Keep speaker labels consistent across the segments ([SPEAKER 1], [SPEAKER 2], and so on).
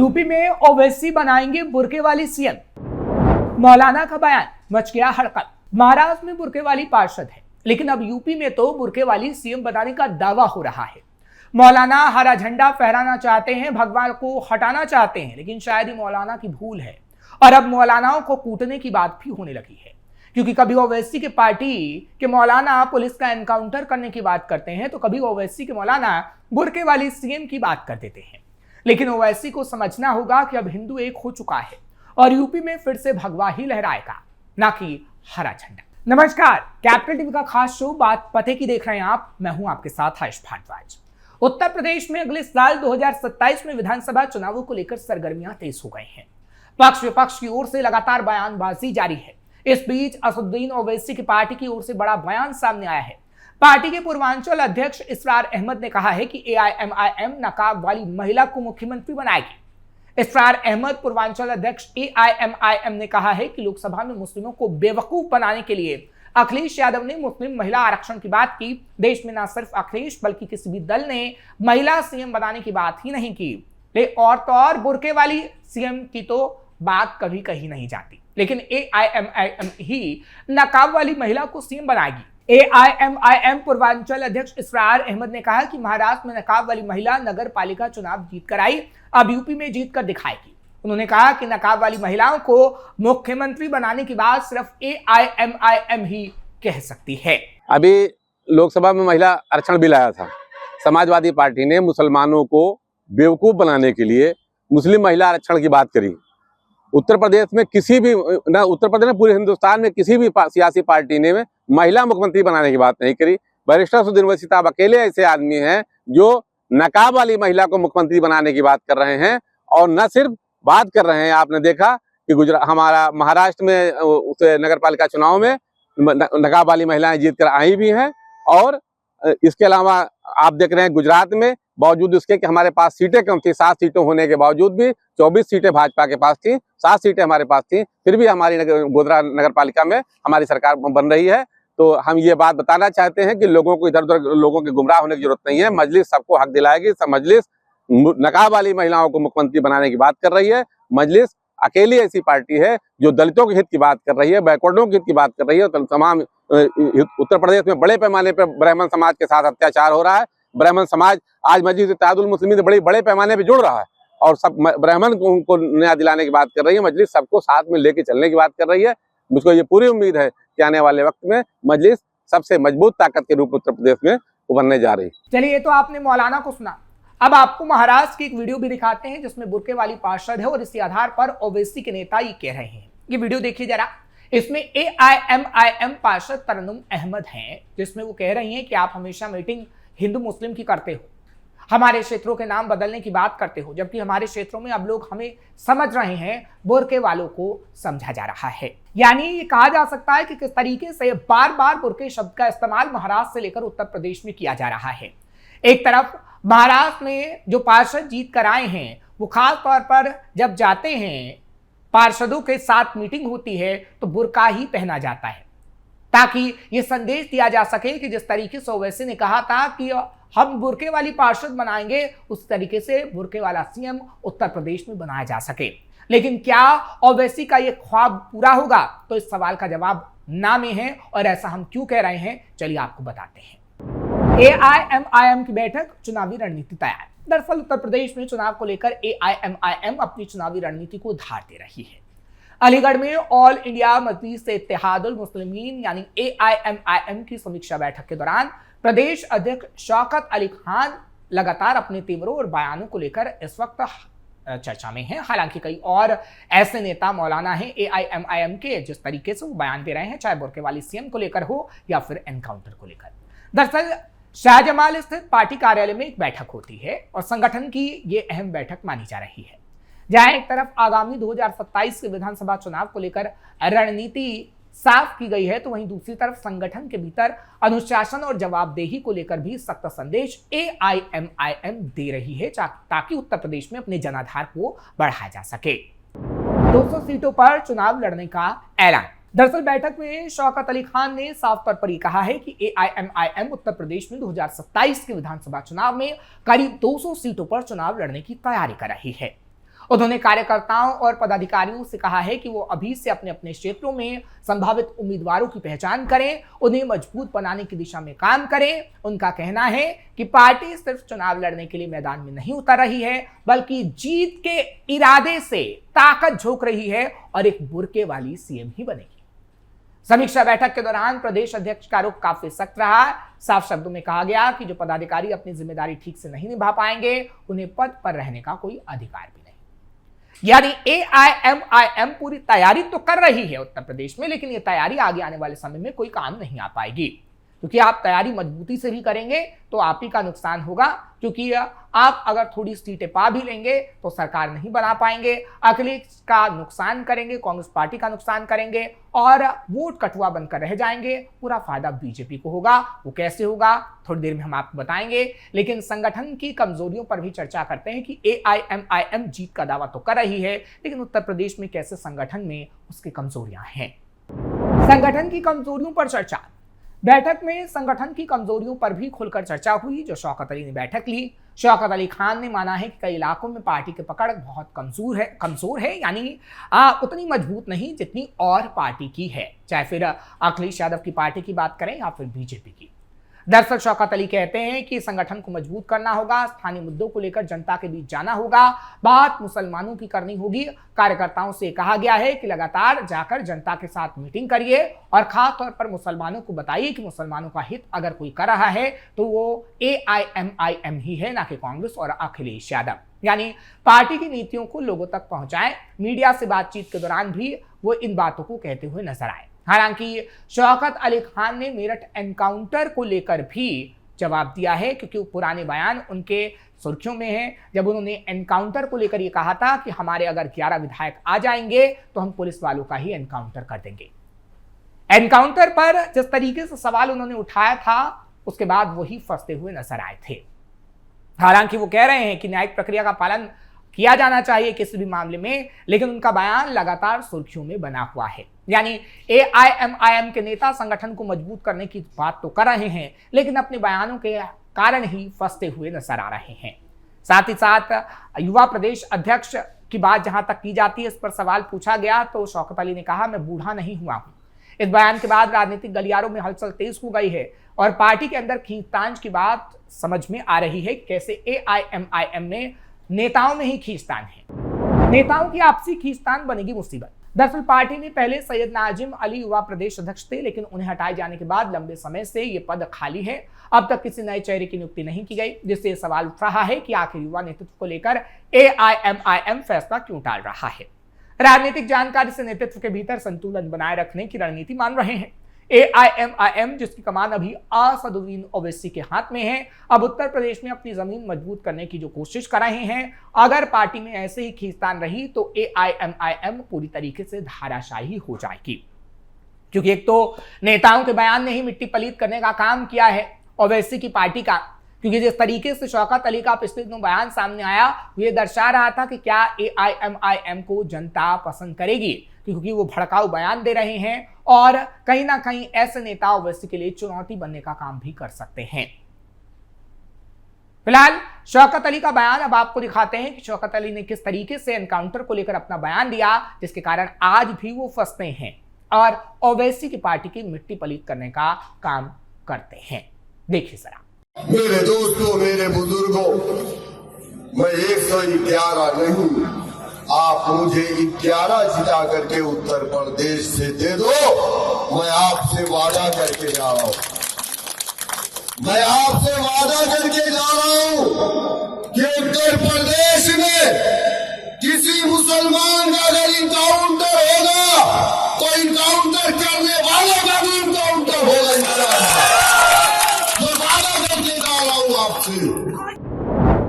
[SPEAKER 1] UP में ओवैसी बनाएंगे Burke वाली सीएम। मौलाना का बयान, मच गया हड़कंप। महाराष्ट्र में बुर्के वाली पार्षद है, लेकिन अब यूपी में तो बुर्के वाली सीएम बनाने का दावा हो रहा है। मौलाना हरा झंडा फहराना चाहते हैं, भगवान को हटाना चाहते हैं, लेकिन शायद ही मौलाना की भूल है और अब मौलानाओं को कूटने की बात भी होने लगी है। क्योंकि कभी ओवैसी के पार्टी के मौलाना पुलिस का एनकाउंटर करने की बात करते हैं, तो कभी ओवैसी के मौलाना बुर्के वाली सीएम की बात कर देते हैं। लेकिन ओवैसी को समझना होगा कि अब हिंदू एक हो चुका है और यूपी में फिर से भगवा ही लहराएगा, ना कि हरा झंडा। नमस्कार, कैपिटल टीवी का खास शो बात पते की देख रहे हैं आप। मैं हूं आपके साथ आयुष भारद्वाज। उत्तर प्रदेश में अगले साल 2027 में विधानसभा चुनावों को लेकर सरगर्मियां तेज हो गई हैं। पक्ष विपक्ष की ओर से लगातार बयानबाजी जारी है। इस बीच असदुद्दीन ओवैसी की पार्टी की ओर से बड़ा बयान सामने आया है। पार्टी के पूर्वांचल अध्यक्ष इसरार अहमद ने कहा है कि एआईएमआईएम नकाब वाली महिला को मुख्यमंत्री बनाएगी। इसरार अहमद पूर्वांचल अध्यक्ष एआईएमआईएम ने कहा है कि लोकसभा में मुस्लिमों को बेवकूफ बनाने के लिए अखिलेश यादव ने मुस्लिम महिला आरक्षण की बात की। देश में न सिर्फ अखिलेश बल्कि किसी भी दल ने महिला सीएम बनाने की बात ही नहीं की। और तो और बुर्के वाली सीएम की तो बात कभी कही नहीं जाती, लेकिन एआईएमआईएम ही नकाब वाली महिला को सीएम बनाएगी। एआईएमआईएम पूर्वांचल अध्यक्ष इसरार अहमद ने कहा कि महाराष्ट्र में नकाब वाली महिला नगर पालिका चुनाव जीत कर आई, अब यूपी में जीत कर दिखाएगी। उन्होंने कहा कि नकाब वाली महिलाओं को मुख्यमंत्री बनाने की बात सिर्फ एआईएमआईएम ही कह सकती है।
[SPEAKER 2] अभी लोकसभा में महिला आरक्षण बिल आया था। समाजवादी पार्टी ने मुसलमानों को बेवकूफ बनाने के लिए मुस्लिम महिला आरक्षण की बात करी। उत्तर प्रदेश में किसी भी ना, उत्तर प्रदेश में पूरे हिंदुस्तान में किसी भी सियासी पार्टी ने महिला मुख्यमंत्री बनाने की बात नहीं करी। बैरिस्टर असदुद्दीन ओवैसी साहब अकेले ऐसे आदमी हैं जो नकाब वाली महिला को मुख्यमंत्री बनाने की बात कर रहे हैं। और न सिर्फ बात कर रहे हैं, आपने देखा कि हमारा महाराष्ट्र में नगर पालिका चुनाव में नकाब वाली महिलाएं जीत कर आई भी हैं। और इसके अलावा आप देख रहे हैं गुजरात में, बावजूद उसके कि हमारे पास सीटें कम थी, 7 सीटें होने के बावजूद भी 24 सीटें भाजपा के पास थी, 7 सीटें हमारे पास थी, फिर भी हमारी गोधरा नगर पालिका में हमारी सरकार बन रही है। तो हम ये बात बताना चाहते हैं कि लोगों को इधर उधर लोगों के गुमराह होने की जरूरत नहीं है। मजलिस सबको हक दिलाएगी। सब मजलिस नकाब वाली महिलाओं को मुख्यमंत्री बनाने की बात कर रही है। मजलिस अकेली ऐसी पार्टी है जो दलितों के हित की बात कर रही है, बैकवर्डों के हित की बात कर रही है। तो तमाम उत्तर प्रदेश में बड़े पैमाने पर ब्राह्मण समाज के साथ अत्याचार हो रहा है। ब्राह्मण समाज आज मस्जिद इत्तेहादुल मुस्लिमीन से बड़े पैमाने पर जुड़ रहा है और सब ब्राह्मण को न्याय दिलाने की बात कर रही है। मजलिस सबको साथ में लेके चलने की बात कर रही है। मुझको ये पूरी उम्मीद है कि आने वाले वक्त में मजलिस सबसे मजबूत ताकत के रूप में उत्तर प्रदेश में उभरने जा रही है।
[SPEAKER 1] चलिए, तो आपने मौलाना को सुना, अब आपको महाराष्ट्र की एक वीडियो भी दिखाते हैं जिसमें बुर्के वाली पार्षद है और इसी आधार पर ओवैसी के नेता ये कह रहे हैं। ये वीडियो देखिए जरा। इसमें एआईएमआईएम पार्षद तरन्नुम अहमद हैं, जिसमें वो कह रही हैं कि आप हमेशा मीटिंग हिंदू मुस्लिम की करते हो, हमारे क्षेत्रों के नाम बदलने की बात करते हो, जबकि हमारे क्षेत्रों में अब लोग हमें समझ रहे हैं, बुर्के वालों को समझा जा रहा है। यानी ये कहा जा सकता है कि किस तरीके से बार बार बुर्के शब्द का इस्तेमाल महाराष्ट्र से लेकर उत्तर प्रदेश में किया जा रहा है। एक तरफ महाराष्ट्र में जो पार्षद जीत कर आए हैं, वो खास तौर पर जब जाते हैं, पार्षदों के साथ मीटिंग होती है तो बुर्का ही पहना जाता है, ताकि ये संदेश दिया जा सके कि जिस तरीके से ओवैसी ने कहा था कि हम बुर्के वाली पार्षद बनाएंगे, उस तरीके से बुर्के वाला सीएम उत्तर प्रदेश में बनाया जा सके। लेकिन क्या ओवैसी का ये ख्वाब पूरा होगा? तो इस सवाल का जवाब ना में है। और ऐसा हम क्यों कह रहे हैं, चलिए आपको बताते हैं। एआईएमआईएम की बैठक, चुनावी रणनीति तैयार। दरअसल उत्तर प्रदेश में चुनाव को लेकर एआईएमआईएम अपनी चुनावी रणनीति को धार दे रही है। अलीगढ़ में ऑल इंडिया मजलिस इत्तेहादुल मुस्लिमीन यानी एआईएमआईएम की समीक्षा बैठक के दौरान प्रदेश अध्यक्ष शौकत अली खान लगातार अपने तेवरों और बयानों को लेकर इस वक्त चर्चा में हैं। हालांकि कई और ऐसे नेता मौलाना हैं एआईएमआईएम के, जिस तरीके से वो बयान दे रहे हैं, चाहे बुर्के वाली सीएम को लेकर हो या फिर एनकाउंटर को लेकर। दरअसल शाहजमाल स्थित पार्टी कार्यालय में एक बैठक होती है और संगठन की ये अहम बैठक मानी जा रही है, जहां एक तरफ आगामी 2027 के विधानसभा चुनाव को लेकर रणनीति साफ की गई है, तो वहीं दूसरी तरफ संगठन के भीतर अनुशासन और जवाबदेही को लेकर भी सख्त संदेश एआईएमआईएम दे रही है, ताकि उत्तर प्रदेश में अपने जनाधार को बढ़ाया जा सके। 200 सीटों पर चुनाव लड़ने का ऐलान। दरअसल बैठक में शौकत अली खान ने साफ तौर पर यह कहा है कि एआईएमआईएम उत्तर प्रदेश में 2027 के विधानसभा चुनाव में करीब 200 सीटों पर चुनाव लड़ने की तैयारी कर रही है। उन्होंने कार्यकर्ताओं और पदाधिकारियों से कहा है कि वो अभी से अपने अपने क्षेत्रों में संभावित उम्मीदवारों की पहचान करें, उन्हें मजबूत बनाने की दिशा में काम करें। उनका कहना है कि पार्टी सिर्फ चुनाव लड़ने के लिए मैदान में नहीं उतर रही है, बल्कि जीत के इरादे से ताकत झोंक रही है और एक बुर्के वाली सीएम ही बनेगी। समीक्षा बैठक के दौरान प्रदेश अध्यक्ष का रुख काफी सख्त रहा। साफ शब्दों में कहा गया कि जो पदाधिकारी अपनी जिम्मेदारी ठीक से नहीं निभा पाएंगे, उन्हें पद पर रहने का कोई अधिकार भी नहीं। यानी AIMIM पूरी तैयारी तो कर रही है उत्तर प्रदेश में, लेकिन ये तैयारी आगे आने वाले समय में कोई काम नहीं आ पाएगी, क्योंकि आप तैयारी मजबूती से भी करेंगे तो आप ही का नुकसान होगा, क्योंकि आप अगर थोड़ी सीटें पा भी लेंगे तो सरकार नहीं बना पाएंगे, अखिलेश का नुकसान करेंगे, कांग्रेस पार्टी का नुकसान करेंगे और वोट कटुआ बनकर रह जाएंगे। पूरा फायदा बीजेपी को होगा। वो कैसे होगा थोड़ी देर में हम आपको बताएंगे, लेकिन संगठन की कमजोरियों पर भी चर्चा करते हैं कि AIMIM जीत का दावा तो कर रही है, लेकिन उत्तर प्रदेश में कैसे संगठन में उसकी कमजोरियां हैं। संगठन की कमजोरियों पर चर्चा। बैठक में संगठन की कमजोरियों पर भी खुलकर चर्चा हुई। जो शौकत अली ने बैठक ली, शौकत अली खान ने माना है कि कई इलाकों में पार्टी की पकड़ बहुत कमजोर है, यानी उतनी मजबूत नहीं जितनी और पार्टी की है, चाहे फिर अखिलेश यादव की पार्टी की बात करें या फिर बीजेपी की। दरअसल शौकत अली कहते हैं कि संगठन को मजबूत करना होगा, स्थानीय मुद्दों को लेकर जनता के बीच जाना होगा, बात मुसलमानों की करनी होगी। कार्यकर्ताओं से कहा गया है कि लगातार जाकर जनता के साथ मीटिंग करिए और खास तौर पर मुसलमानों को बताइए कि मुसलमानों का हित अगर कोई कर रहा है तो वो AIMIM ही है, ना कि कांग्रेस और अखिलेश यादव। यानी पार्टी की नीतियों को लोगों तक पहुंचाएं। मीडिया से बातचीत के दौरान भी वो इन बातों को कहते हुए नजर आए। हालांकि शौकत अली खान ने मेरठ एनकाउंटर को लेकर भी जवाब दिया है, क्योंकि पुराने बयान उनके सुर्खियों में हैं। जब उन्होंने एनकाउंटर को लेकर ये कहा था कि हमारे अगर 11 विधायक आ जाएंगे तो हम पुलिस वालों का ही एनकाउंटर कर देंगे। एनकाउंटर पर जिस तरीके से सवाल उन्होंने उठाया था, उसके बाद वही फंसते हुए नजर आए थे। हालांकि वो कह रहे हैं कि न्यायिक प्रक्रिया का पालन किया जाना चाहिए किसी भी मामले में, लेकिन उनका बयान लगातार सुर्खियों में बना हुआ है। यानी AIMIM के नेता संगठन को मजबूत करने की बात तो कर रहे हैं, लेकिन अपने बयानों के कारण ही फंसते हुए नजर आ रहे हैं। साथ ही साथ युवा प्रदेश अध्यक्ष की बात जहां तक की जाती है, इस पर सवाल पूछा गया तो शौकत अली ने कहा, मैं बूढ़ा नहीं हुआ हूं। इस बयान के बाद राजनीतिक गलियारों में हलचल तेज हो गई है और पार्टी के अंदर खींचतान की बात समझ में आ रही है। कैसे AIMIM में नेताओं में ही खींचतान है, नेताओं की आपसी खींचतान बनेगी मुसीबत। दरअसल पार्टी में पहले सैयद नाजिम अली युवा प्रदेश अध्यक्ष थे, लेकिन उन्हें हटाए जाने के बाद लंबे समय से ये पद खाली है। अब तक किसी नए चेहरे की नियुक्ति नहीं की गई, जिससे सवाल उठ रहा है कि आखिर युवा नेतृत्व को लेकर AIMIM फैसला क्यों टाल रहा है। राजनीतिक जानकारी से नेतृत्व के भीतर संतुलन बनाए रखने की रणनीति मान रहे हैं। AIMIM जिसकी कमान अभी असदुद्दीन ओवैसी के हाथ में है, अब उत्तर प्रदेश में अपनी जमीन मजबूत करने की जो कोशिश कर रहे हैं। अगर पार्टी में ऐसे ही खींचतान रही तो AIMIM पूरी तरीके से धाराशाही हो जाएगी, क्योंकि एक तो नेताओं के बयान ने ही मिट्टी पलीत करने का काम किया है ओवैसी की पार्टी का, क्योंकि जिस तरीके से शौकत अली का पिछले दिनों बयान सामने आया, ये दर्शा रहा था कि क्या AIMIM को जनता पसंद करेगी, क्योंकि वो भड़काऊ बयान दे रहे हैं और कहीं ना कहीं ऐसे नेता ओवैसी के लिए चुनौती बनने का काम भी कर सकते हैं। फिलहाल शौकत अली का बयान अब आपको दिखाते हैं कि शौकत अली ने किस तरीके से एनकाउंटर को लेकर अपना बयान दिया, जिसके कारण आज भी वो फंसते हैं और ओवैसी की पार्टी की मिट्टी पलीत करने का काम करते हैं। देखिए जरा।
[SPEAKER 3] मेरे दोस्तों, मेरे बुजुर्गों, मैं 111 नहीं, आप मुझे 11 जिता करके उत्तर प्रदेश से दे दो। मैं आपसे वादा करके जा रहा हूं, मैं आपसे वादा करके जा रहा हूं कि उत्तर प्रदेश में किसी मुसलमान का अगर इनकाउंटर होगा तो इनकाउंटर करने वाले का भी इनकाउंटर होगा।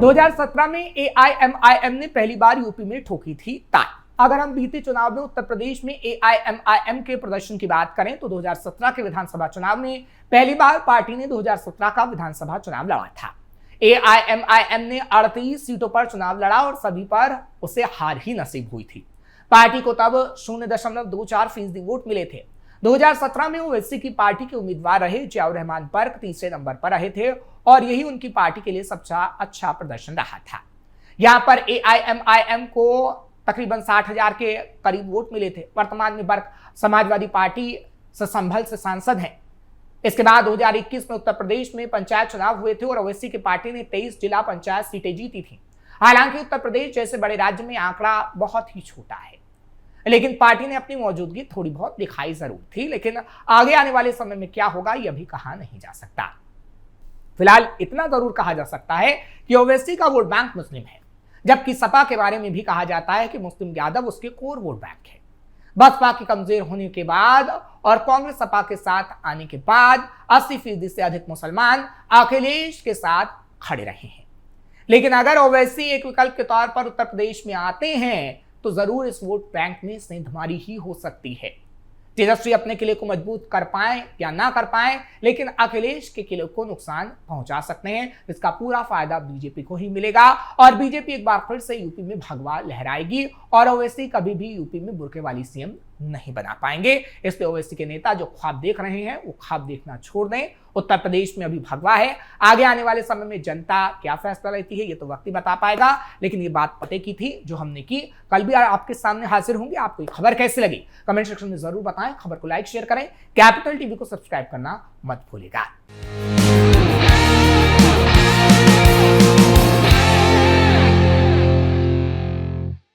[SPEAKER 1] 2017 में AIMIM ने पहली बार यूपी में ठोकी थी ताल। अगर हम बीते चुनाव में उत्तर प्रदेश में AIMIM के प्रदर्शन की बात करें तो 2017 के विधानसभा चुनाव में पहली बार पार्टी ने 2017 का विधानसभा चुनाव लड़ा था। AIMIM ने 38 सीटों पर चुनाव लड़ा और सभी पर उसे हार ही नसीब हुई थी। पार्टी को तब 0.24% वोट मिले थे। 2017 में ओवैसी की पार्टी के उम्मीदवार रहे जियाउर रहमान पर्क तीसरे नंबर पर रहे थे और यही उनकी पार्टी के लिए सबसे अच्छा प्रदर्शन रहा था। यहां पर AIMIM को तकरीबन 60,000 के करीब वोट मिले थे। वर्तमान में बर्क समाजवादी पार्टी से संभल से सांसद हैं। इसके बाद 2021 में उत्तर प्रदेश में पंचायत चुनाव हुए थे और ओवैसी की पार्टी ने 23 जिला पंचायत सीटें जीती थी। हालांकि उत्तर प्रदेश जैसे बड़े राज्य में आंकड़ा बहुत ही छोटा है, लेकिन पार्टी ने अपनी मौजूदगी थोड़ी बहुत दिखाई जरूर थी। लेकिन आगे आने वाले समय में क्या होगा यह भी कहा नहीं जा सकता। फिलहाल इतना जरूर कहा जा सकता है कि ओवैसी का वोट बैंक मुस्लिम है, जबकि सपा के बारे में भी कहा जाता है कि मुस्लिम यादव उसके कोर वोट बैंक है। बसपा की कमजोर होने के बाद और कांग्रेस सपा के साथ आने के बाद 80% से अधिक मुसलमान अखिलेश के साथ खड़े रहे हैं। लेकिन अगर ओवैसी एक विकल्प के तौर पर उत्तर प्रदेश में आते हैं तो जरूर इस वोट बैंक में सेंधमारी ही हो सकती है। तेजस्वी अपने किले को मजबूत कर पाए या ना कर पाए, लेकिन अखिलेश के किले को नुकसान पहुंचा सकते हैं। इसका पूरा फायदा बीजेपी को ही मिलेगा और बीजेपी एक बार फिर से यूपी में भगवा लहराएगी और ओवैसी कभी भी यूपी में बुरके वाली सीएम नहीं बना पाएंगे। इसलिए ओवैसी के नेता जो ख्वाब देख रहे हैं वो ख्वाब देखना छोड़ दें। उत्तर प्रदेश में अभी भगवा है। आगे आने वाले समय में जनता क्या फैसला लेती है ये तो वक्त ही बता पाएगा, लेकिन ये बात पते की थी जो हमने की। कल भी आपके सामने हाजिर होंगे। आपको ये खबर कैसी लगी कमेंट सेक्शन में जरूर बताएं। खबर को लाइक शेयर करें। कैपिटल टीवी को सब्सक्राइब करना मत भूलिएगा।